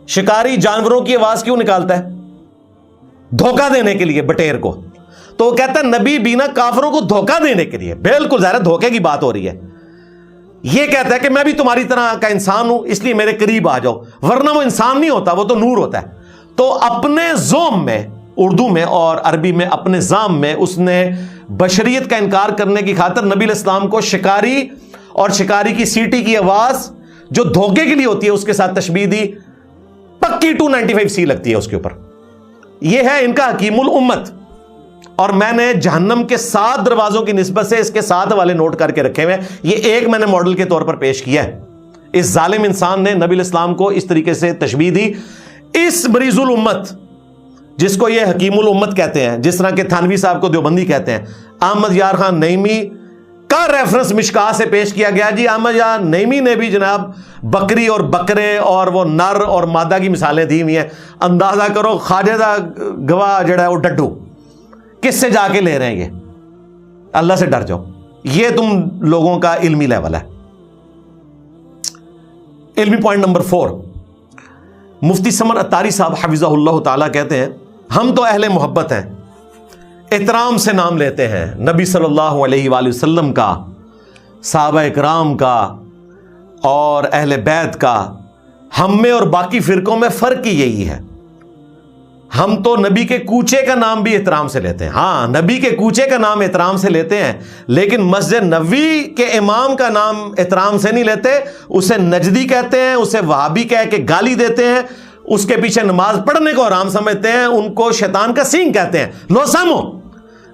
شکاری جانوروں کی آواز کیوں نکالتا ہے؟ دھوکہ دینے کے لیے بٹیر کو. تو وہ کہتا ہے نبی بھی نا کافروں کو دھوکہ دینے کے لیے, بالکل ظاہر دھوکے کی بات ہو رہی ہے. یہ کہتا ہے کہ میں بھی تمہاری طرح کا انسان ہوں اس لیے میرے قریب آ جاؤ, ورنہ وہ انسان نہیں ہوتا, وہ تو نور ہوتا ہے. تو اپنے زوم میں, اردو میں اور عربی میں اپنے زام میں, اس نے بشریت کا انکار کرنے کی خاطر نبی علیہ السلام کو شکاری اور شکاری کی سیٹی کی آواز جو دھوکے کے لیے ہوتی ہے اس کے ساتھ تشبیہ دی. پکی 295C لگتی ہے اس کے اوپر. یہ ہے ان کا حکیم الامت, اور میں نے جہنم کے 7 دروازوں کی نسبت سے اس کے 7 والے نوٹ کر کے رکھے ہوئے. یہ ایک میں نے ماڈل کے طور پر پیش کیا ہے. اس ظالم انسان نے نبی علیہ السلام کو اس طریقے سے تشبیہ دی. اس مریض الامت جس کو یہ حکیم الامت کہتے ہیں, جس طرح کہ تھانوی صاحب کو دیوبندی کہتے ہیں, احمد یار خان نعیمی کا ریفرنس مشکات سے پیش کیا گیا. جی احمد یار نعیمی نے بھی جناب بکری اور بکرے اور وہ نر اور مادہ کی مثالیں دی ہوئی ہیں. اندازہ کرو خواجہ دا گواہ جڑا ہے وہ ڈڈو کس سے جا کے لے رہے ہیں؟ یہ اللہ سے ڈر جاؤ. یہ تم لوگوں کا علمی لیول ہے. علمی پوائنٹ نمبر 4, مفتی سمر اتاری صاحب حفظہ اللہ تعالیٰ کہتے ہیں ہم تو اہل محبت ہیں, احترام سے نام لیتے ہیں نبی صلی اللہ علیہ وآلہ وسلم کا, صحابہ اکرام کا اور اہل بیت کا. ہم میں اور باقی فرقوں میں فرق ہی یہی ہے, ہم تو نبی کے کوچے کا نام بھی احترام سے لیتے ہیں. ہاں نبی کے کوچے کا نام احترام سے لیتے ہیں, لیکن مسجد نبوی کے امام کا نام احترام سے نہیں لیتے. اسے نجدی کہتے ہیں, اسے وہابی کہہ کے گالی دیتے ہیں, اس کے پیچھے نماز پڑھنے کو حرام سمجھتے ہیں, ان کو شیطان کا سینگ کہتے ہیں. لو سامو,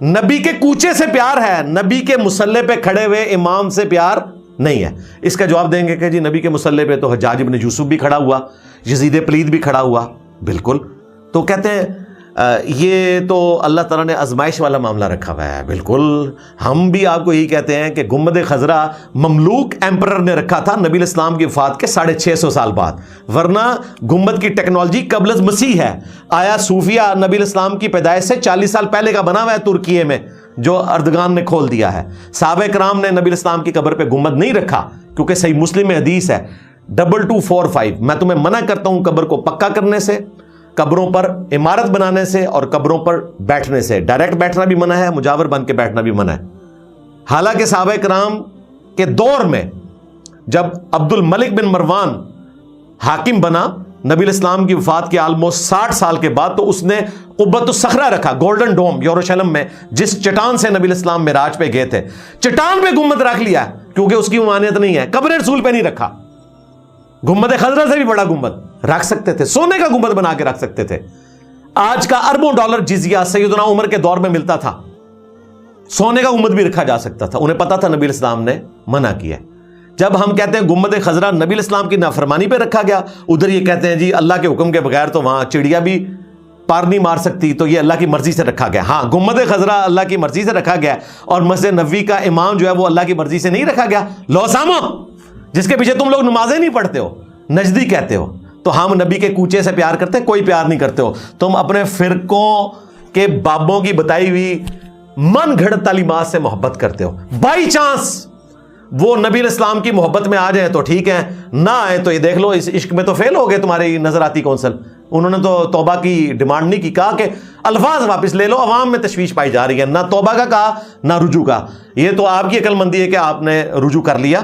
نبی کے کوچے سے پیار ہے, نبی کے مصلی پہ کھڑے ہوئے امام سے پیار نہیں ہے. اس کا جواب دیں گے کہ جی نبی کے مصلی پہ تو حجاج ابن یوسف بھی کھڑا ہوا, یزید پلید بھی کھڑا ہوا. بالکل. تو کہتے ہیں یہ تو اللہ تعالیٰ نے آزمائش والا معاملہ رکھا ہوا ہے. بالکل ہم بھی آپ کو یہی کہتے ہیں کہ گنبد خضرا مملوک ایمپرر نے رکھا تھا نبی الاسلام کی وفات کے 650 سال بعد, ورنہ گنبد کی ٹیکنالوجی قبل از مسیح ہے. آیا صوفیہ نبی الاسلام کی پیدائش سے 40 سال پہلے کا بنا ہوا ہے ترکیے میں, جو اردگان نے کھول دیا ہے. صحابہ کرام نے نبی الاسلام کی قبر پہ گنبد نہیں رکھا, کیونکہ صحیح مسلم میں حدیث ہے 2245, میں تمہیں منع کرتا ہوں قبر کو پکا کرنے سے, قبروں پر عمارت بنانے سے, اور قبروں پر بیٹھنے سے. ڈائریکٹ بیٹھنا بھی منع ہے, مجاور بن کے بیٹھنا بھی منع ہے. حالانکہ صحابہ کرام کے دور میں جب عبد الملک بن مروان حاکم بنا نبی الاسلام کی وفات کے آلموسٹ 60 سال کے بعد, تو اس نے قبۃ الصخرہ رکھا, گولڈن ڈوم یروشلم میں, جس چٹان سے نبی الاسلام معراج پہ گئے تھے. چٹان پہ گنبد رکھ لیا کیونکہ اس کی ممانعت نہیں ہے. قبر رسول پہ نہیں رکھا. گنبد خضرا سے بھی بڑا گنبد رکھ سکتے تھے, سونے کا گنبد بنا کے رکھ سکتے تھے. آج کا اربوں ڈالر جزیہ سیدنا عمر کے دور میں ملتا تھا, سونے کا گنبد بھی رکھا جا سکتا تھا. انہیں پتا تھا نبی الاسلام نے منع کیا. جب ہم کہتے ہیں گنبد خضرا نبی الاسلام کی نافرمانی پہ رکھا گیا, ادھر یہ کہتے ہیں جی اللہ کے حکم کے بغیر تو وہاں چڑیا بھی پار نہیں مار سکتی, تو یہ اللہ کی مرضی سے رکھا گیا. ہاں, گنبد خضرا اللہ کی مرضی سے رکھا گیا, اور مسجد نبوی کا امام جو ہے وہ اللہ کی مرضی سے نہیں رکھا گیا. لو سامو, جس کے پیچھے تم لوگ نمازیں نہیں پڑھتے ہو, نجدی کہتے ہو, تو ہم نبی کے کوچے سے پیار کرتے, کوئی پیار نہیں کرتے ہو. تم اپنے فرقوں کے بابوں کی بتائی ہوئی من گھڑت تعلیمات سے محبت کرتے ہو. بائی چانس وہ نبی الاسلام کی محبت میں آ جائیں تو ٹھیک ہے, نہ آئے تو یہ دیکھ لو اس عشق میں تو فیل ہو گئے تمہاری نظراتی کونسل. انہوں نے تو توبہ کی ڈیمانڈ نہیں کی, کہا کہ الفاظ واپس لے لو, عوام میں تشویش پائی جا رہی ہے. نہ توبہ کا کہا نہ رجوع کا. یہ تو آپ کی عقل مندی ہے کہ آپ نے رجوع کر لیا,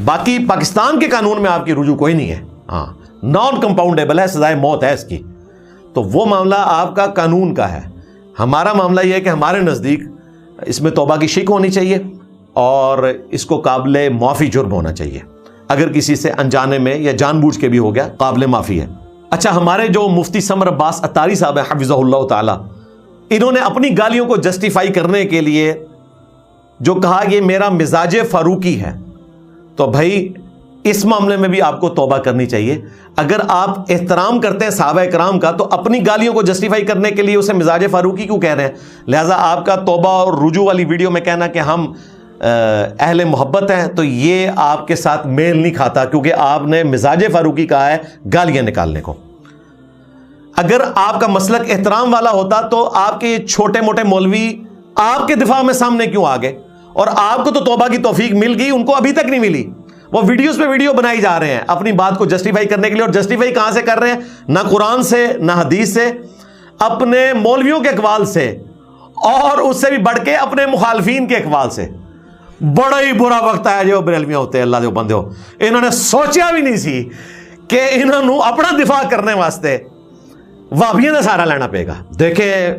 باقی پاکستان کے قانون میں آپ کی رجوع کوئی نہیں ہے. ہاں, نان کمپاؤنڈیبل ہے, سزائے موت ہے اس کی. تو وہ معاملہ آپ کا قانون کا ہے. ہمارا معاملہ یہ ہے کہ ہمارے نزدیک اس میں توبہ کی شک ہونی چاہیے, اور اس کو قابل معافی جرم ہونا چاہیے. اگر کسی سے انجانے میں یا جان بوجھ کے بھی ہو گیا, قابل معافی ہے. اچھا, ہمارے جو مفتی سمر عباس اتاری صاحب ہیں حفظہ اللہ تعالی, انہوں نے اپنی گالیوں کو جسٹیفائی کرنے کے لیے جو کہا یہ میرا مزاج فاروقی ہے, تو بھائی اس معاملے میں بھی آپ کو توبہ کرنی چاہیے. اگر آپ احترام کرتے ہیں صحابہ کرام کا, تو اپنی گالیوں کو جسٹیفائی کرنے کے لیے اسے مزاج فاروقی کیوں کہہ رہے ہیں؟ لہٰذا آپ کا توبہ اور رجوع والی ویڈیو میں کہنا کہ ہم اہل محبت ہیں, تو یہ آپ کے ساتھ میل نہیں کھاتا, کیونکہ آپ نے مزاج فاروقی کہا ہے گالیاں نکالنے کو. اگر آپ کا مسلک احترام والا ہوتا تو آپ کے یہ چھوٹے موٹے مولوی آپ کے دفاع میں سامنے کیوں آ گئے؟ اور آپ کو تو توبہ کی توفیق مل گئی, ان کو ابھی تک نہیں ملی. وہ ویڈیوز پہ ویڈیو بنائی جا رہے ہیں اپنی بات کو جسٹیفائی کرنے کے لیے, اور جسٹیفائی کہاں سے کر رہے ہیں؟ نہ قرآن سے, نہ حدیث سے, اپنے مولویوں کے اقوال سے, اور اس سے بھی بڑھ کے اپنے مخالفین کے اقوال سے. بڑا ہی برا وقت آیا جو بریلویاں ہوتے ہیں, اللہ دے بندے ہو, انہوں نے سوچیا بھی نہیں سی کہ انہوں نے اپنا دفاع کرنے واسطے وہابیوں کا سہارا لینا پے گا. دیکھیں,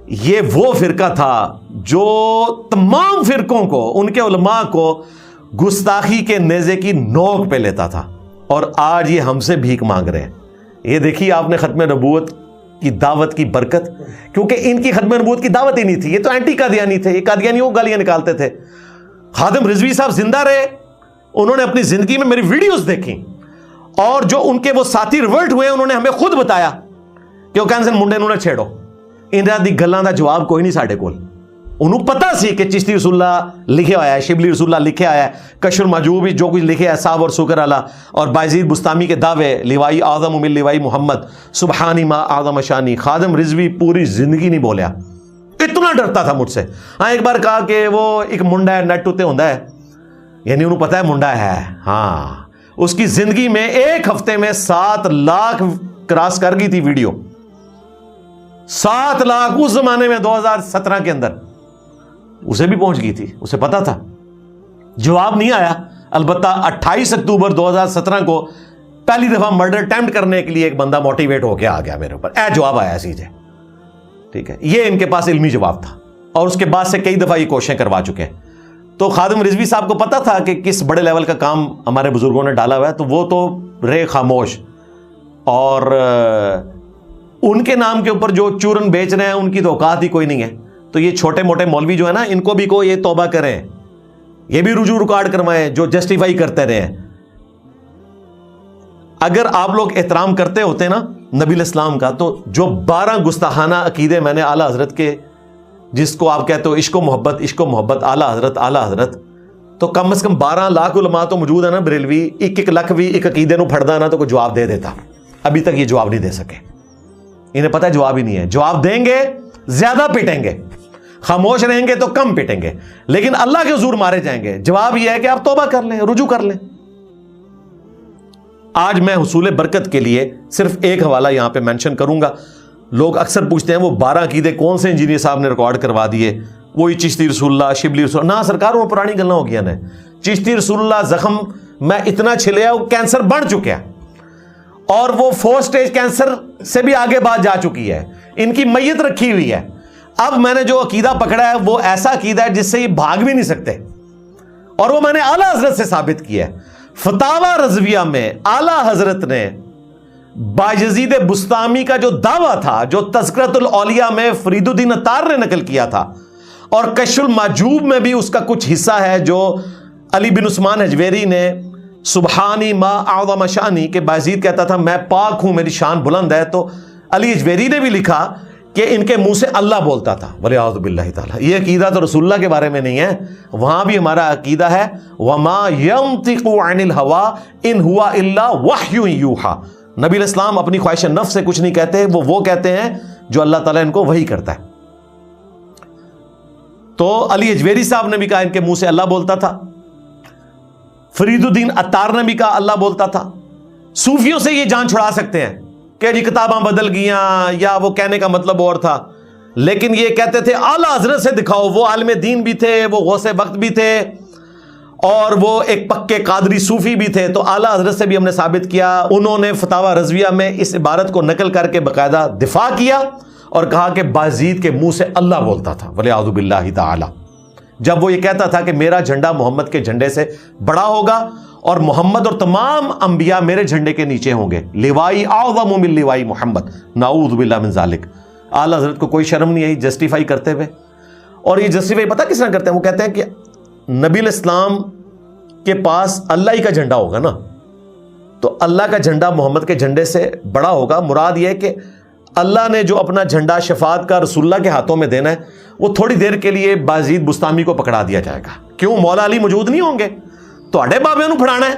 یہ وہ فرقہ تھا جو تمام فرقوں کو, ان کے علماء کو گستاخی کے نیزے کی نوک پہ لیتا تھا, اور آج یہ ہم سے بھیک مانگ رہے ہیں. یہ دیکھیے آپ نے ختم نبوت کی دعوت کی برکت, کیونکہ ان کی ختم نبوت کی دعوت ہی نہیں تھی, یہ تو اینٹی قادیانی تھے, یہ قادیانیوں کو گالیاں نکالتے تھے. خادم رضوی صاحب زندہ رہے, انہوں نے اپنی زندگی میں میری ویڈیوز دیکھی, اور جو ان کے وہ ساتھی ریورٹ ہوئے انہوں نے ہمیں خود بتایا کہ وہ کہنے سے منڈے نوں نہ چھیڑو. انہاں دی گلاں دا جواب کوئی نہیں ساڈے کول. انہوں پتا سی کہ چشتی رسول اللہ لکھے ہوا ہے, شبلی رسول اللہ لکھے آیا ہے, کشف المحجوب جو کچھ لکھے ہے, صاحب اور سکر اللہ, اور بایزید بستامی کے دعوے, لیوائی اعظم من لیوائی محمد, سبحانی ما اعظم شانی. خادم رضوی پوری زندگی نہیں بولیا, اتنا ڈرتا تھا مجھ سے. ہاں, ایک بار کہا کہ وہ ایک منڈا ہے, نیٹ اتے ہوندا ہے, یعنی انہوں پتا ہے منڈا ہے. ہاں, اس کی زندگی میں ایک ہفتے میں 7 لاکھ کراس کر گئی تھی ویڈیو. 7 لاکھ اس زمانے میں 2017 کے اندر اسے بھی پہنچ گئی تھی, اسے پتا تھا. جواب نہیں آیا. البتہ 28 اکتوبر 2017 کو پہلی دفعہ مرڈر اٹیمپٹ کرنے کے لیے ایک بندہ موٹیویٹ ہو کے آ گیا میرے اوپر, جواب آیا سیدھے. ٹھیک ہے, یہ ان کے پاس علمی جواب تھا, اور اس کے بعد سے کئی دفعہ یہ کوششیں کروا چکے ہیں. تو خادم رضوی صاحب کو پتا تھا کہ کس بڑے لیول کا کام ہمارے بزرگوں نے ڈالا ہوا ہے, تو وہ تو رے خاموش. اور ان کے نام کے اوپر جو چورن بیچ رہے ہیں ان کی تو اوقات ہی کوئی نہیں ہے. تو یہ چھوٹے موٹے مولوی جو ہے نا, ان کو بھی کو یہ توبہ کریں, یہ بھی رجوع ریکارڈ کروائیں جو جسٹیفائی کرتے رہے ہیں. اگر آپ لوگ احترام کرتے ہوتے نا نبی الاسلام کا. تو جو 12 گستاخانہ عقیدے میں نے اعلیٰ حضرت کے، جس کو آپ کہتے ہو عشق و محبت اعلیٰ حضرت، تو کم از کم 12 لاکھ علماء تو موجود ہے نا بریلوی. ایک لکھ بھی ایک عقیدے نو پھڑدا نا تو کوئی جواب دے دیتا. ابھی تک یہ جواب نہیں دے سکے. انہیں پتہ ہے جواب ہی نہیں ہے. جواب دیں گے زیادہ پیٹیں گے، خاموش رہیں گے تو کم پیٹیں گے، لیکن اللہ کے حضور مارے جائیں گے. جواب یہ ہے کہ آپ توبہ کر لیں، رجوع کر لیں. آج میں حصول برکت کے لیے صرف ایک حوالہ یہاں پہ مینشن کروں گا. لوگ اکثر پوچھتے ہیں وہ 12 عقیدے کون سے انجینئر صاحب نے ریکارڈ کروا دیے، وہی چشتی رسول اللہ، شبلی رسول اللہ. نہ سرکار وہ پرانی گلاں ہو گیا نا. چشتی رسول اللہ زخم میں اتنا چھلیا وہ کینسر بڑھ چکا ہے، اور وہ 4 سٹیج کینسر سے بھی آگے بات جا چکی ہے. ان کی میت رکھی ہوئی ہے. اب میں نے جو عقیدہ پکڑا ہے وہ ایسا عقیدہ ہے جس سے یہ بھاگ بھی نہیں سکتے، اور وہ میں نے اعلیٰ حضرت سے ثابت کیا ہے. فتاوی رضویہ میں اعلیٰ حضرت نے بایزید بستامی کا جو دعویٰ تھا، جو تذکرۃ الاولیاء میں فرید الدین عطار نے نقل کیا تھا، اور کشف المحجوب میں بھی اس کا کچھ حصہ ہے جو علی بن عثمان حجویری نے سبحانی ما اعظم شانی کہ بایزید کہتا تھا میں پاک ہوں، میری شان بلند ہے. تو علی حجویری نے بھی لکھا کہ ان کے منہ سے اللہ بولتا تھا. ولیعوذ باللہ تعالی. یہ عقیدہ تو رسول اللہ کے بارے میں نہیں ہے. وہاں بھی ہمارا عقیدہ ہے وما ينطق عن الهوى ان هو الا وحی یوحى. نبی الاسلام اپنی خواہش نفس سے کچھ نہیں کہتے، وہ کہتے ہیں جو اللہ تعالیٰ ان کو وحی کرتا ہے. تو علی حجویری صاحب نے بھی کہا ان کے منہ سے اللہ بولتا تھا. فرید الدین عطار نے بھی کہا اللہ بولتا تھا. صوفیوں سے یہ جان چھڑا سکتے ہیں کہ جی کتاباں بدل گیاں یا وہ کہنے کا مطلب اور تھا، لیکن یہ کہتے تھے اعلیٰ حضرت سے دکھاؤ. وہ عالم دین بھی تھے، وہ غوث وقت بھی تھے، اور وہ ایک پکے قادری صوفی بھی تھے. تو اعلیٰ حضرت سے بھی ہم نے ثابت کیا. انہوں نے فتاوی رضویہ میں اس عبارت کو نقل کر کے باقاعدہ دفاع کیا اور کہا کہ بازید کے منہ سے اللہ بولتا تھا. ولیعوذ باللہ تعالی. جب وہ یہ کہتا تھا کہ میرا جھنڈا محمد کے جھنڈے سے بڑا ہوگا اور محمد اور تمام انبیاء میرے جھنڈے کے نیچے ہوں گے. لوائی اعظم من لوائی محمد. نعوذ باللہ من ذالک. اعلیٰ حضرت کو کوئی شرم نہیں آئی جسٹیفائی کرتے ہوئے. اور یہ جسٹیفائی پتہ کس طرح کرتے ہیں؟ وہ کہتے ہیں کہ نبی الاسلام کے پاس اللہ ہی کا جھنڈا ہوگا نا، تو اللہ کا جھنڈا محمد کے جھنڈے سے بڑا ہوگا. مراد یہ ہے کہ اللہ نے جو اپنا جھنڈا شفاعت کا رسول اللہ کے ہاتھوں میں دینا ہے، وہ تھوڑی دیر کے لیے بازید بستامی کو پکڑا دیا جائے گا. کیوں؟ مولا علی موجود نہیں ہوں گے تو اڈے بابے نو پھڑانا ہے.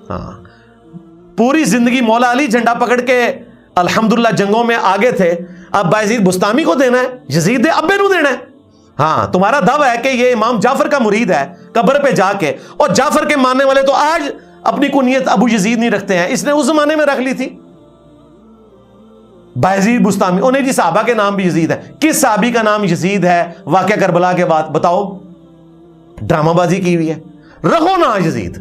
ہاں، پوری زندگی مولا علی جھنڈا پکڑ کے الحمدللہ جنگوں میں آگے تھے، اب بازید بستامی کو دینا ہے، یزید ابے نو دینا ہے. ہاں، تمہارا دعویٰ ہے کہ یہ امام جعفر کا مرید ہے قبر پہ جا کے، اور جعفر کے ماننے والے تو آج اپنی کنیت ابو یزید نہیں رکھتے ہیں، اس نے اس زمانے میں رکھ لی تھی بازید بستامی. انہیں جی صحابہ کے نام بھی یزید ہے. کس صحابی کا نام یزید ہے واقعہ کربلا کے بعد؟ بتاؤ. ڈرامہ بازی کی ہوئی ہے. رکھو نا یزید.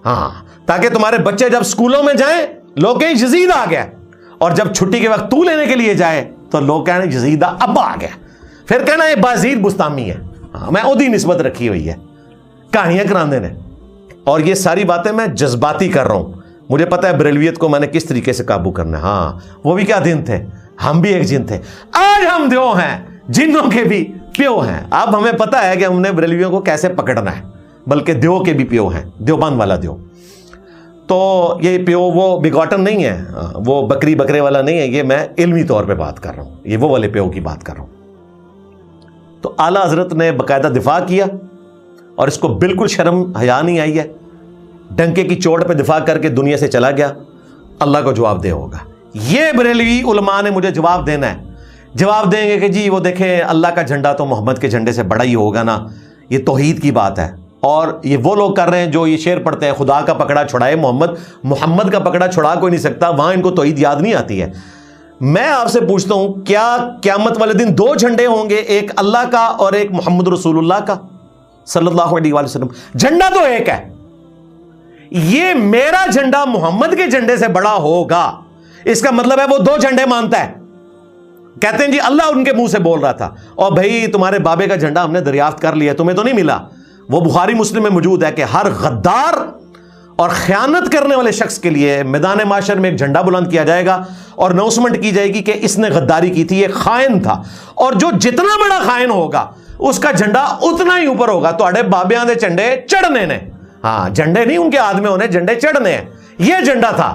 ہاں، تاکہ تمہارے بچے جب سکولوں میں جائیں لوگ کہیں یزید آ گیا، اور جب چھٹی کے وقت تو لینے کے لیے جائے تو لوگ کہنے یزید ابا آ گیا، پھر کہنا یہ بازید بستامی ہے. ہاں، میں اودی نسبت رکھی ہوئی ہے کہانیاں کراندے نے. اور یہ ساری باتیں میں جذباتی کر رہا ہوں. مجھے پتا ہے بریلویت کو میں نے کس طریقے سے قابو کرنا ہے. ہاں، وہ بھی کیا دن تھے، ہم بھی ایک جن تھے. آج ہم دیو ہیں، جنوں کے بھی پیو ہیں. اب ہمیں پتا ہے کہ ہم نے بریلویوں کو کیسے پکڑنا ہے، بلکہ دیو کے بھی پیو ہیں، دیوبند والا دیو. تو یہ پیو وہ بگاٹن نہیں ہے، وہ بکری بکرے والا نہیں ہے. یہ میں علمی طور پہ بات کر رہا ہوں، یہ وہ والے پیو کی بات کر رہا ہوں. تو اعلیٰ حضرت نے باقاعدہ دفاع کیا، اور اس کو بالکل شرم حیا نہیں آئی ہے. ڈنکے کی چوٹ پہ دفاع کر کے دنیا سے چلا گیا. اللہ کو جواب دے ہوگا. یہ بریلوی علماء نے مجھے جواب دینا ہے. جواب دیں گے کہ جی وہ دیکھیں اللہ کا جھنڈا تو محمد کے جھنڈے سے بڑا ہی ہوگا نا. یہ توحید کی بات ہے. اور یہ وہ لوگ کر رہے ہیں جو یہ شعر پڑھتے ہیں خدا کا پکڑا چھڑائے محمد کا پکڑا چھڑا کوئی نہیں سکتا. وہاں ان کو توحید یاد نہیں آتی ہے. میں آپ سے پوچھتا ہوں کیا قیامت والے دن 2 جھنڈے ہوں گے، ایک اللہ کا اور ایک محمد رسول اللہ کا صلی اللہ علیہ وسلم؟ جھنڈا تو ایک ہے. یہ میرا جھنڈا محمد کے جھنڈے سے بڑا ہوگا، اس کا مطلب ہے وہ 2 جھنڈے مانتا ہے. کہتے ہیں جی اللہ ان کے منہ سے بول رہا تھا. اور بھائی تمہارے بابے کا جھنڈا ہم نے دریافت کر لیا، تمہیں تو نہیں ملا. وہ بخاری مسلم میں موجود ہے کہ ہر غدار اور خیانت کرنے والے شخص کے لیے میدان معاشر میں ایک جھنڈا بلند کیا جائے گا اور اناؤنسمنٹ کی جائے گی کہ اس نے غداری کی تھی، یہ خائن تھا. اور جو جتنا بڑا خائن ہوگا اس کا جھنڈا اتنا ہی اوپر ہوگا. تو اڑے بابیاں دے جھنڈے چڑھنے نے. ہاں، جھنڈے نہیں ان کے ہاتھ میں ہونے، جھنڈے چڑھنے ہیں. یہ جھنڈا تھا